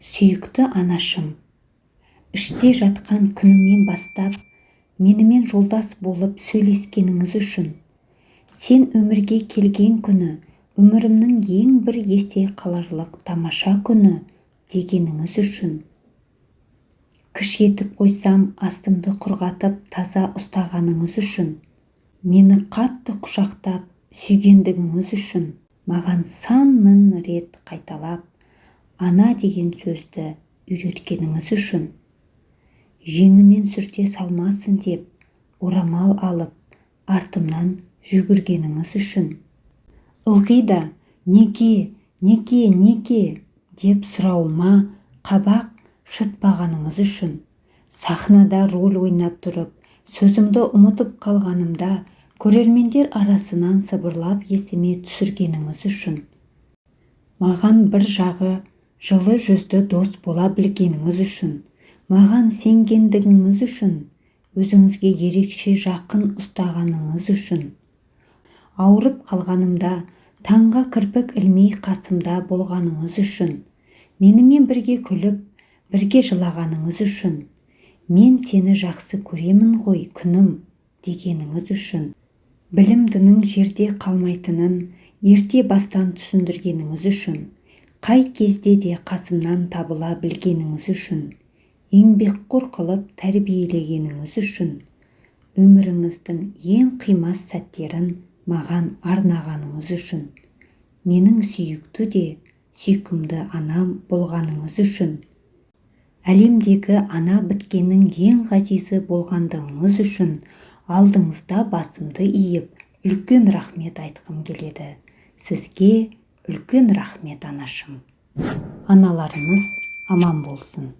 Сүйікті анашым, іште жатқан күніңнен бастап, менімен жолдас болып сөйлескеніңіз үшін, сен өмірге келген күні, өмірімнің ең бір есте қаларлық тамаша күні дегеніңіз үшін, кіш етіп қойсам астымды құрғатып таза ұстағаныңыз үшін, мені қатты құшақтап сүйгендігіңіз үшін, маған сан мың рет қайталап, ана деген сөзді үйреткеніңіз үшін, жеңімен сүрте салмасын деп орамал алып артымнан жүгіргеніңіз үшін, ылғи да неге деп сұрауыма қабақ шытпағаныңыз үшін, сахнада рөл ойнап тұрып, сөзімді ұмытып қалғанымда көрермендер арасынан сыбырлап есіме түсіргеніңіз үшін, маған бір жағы жылы жүзді дос бола білгеніңіз үшін, маған сенгендігіңіз үшін, өзіңізге ерекше жақын ұстағаныңыз үшін, ауырып қалғанымда таңға кірпік ілмей қасымда болғаныңыз үшін, менімен бірге күліп, бірге жылағаныңыз үшін, мен сені жақсы көремін ғой күнім дегеніңіз үшін, білімдінің жерде қалмайтынын ерте бастан түсіндіргеніңіз үшін, қай кезде де қасымнан табыла білгеніңіз үшін, еңбекқор қылып тәрбиелегеніңіз үшін, өміріңіздің ең қимас сәттерін маған арнағаныңыз үшін, менің сүйікті де сүйкімді анам болғаныңыз үшін, әлемдегі ана біткеннің ең ғазизі болғандығыңыз үшін, алдыңызда басымды иіп, үлкен рахмет айтқым келеді. Сізге үлкен рахмет анашым. Аналарыңыз аман болсын.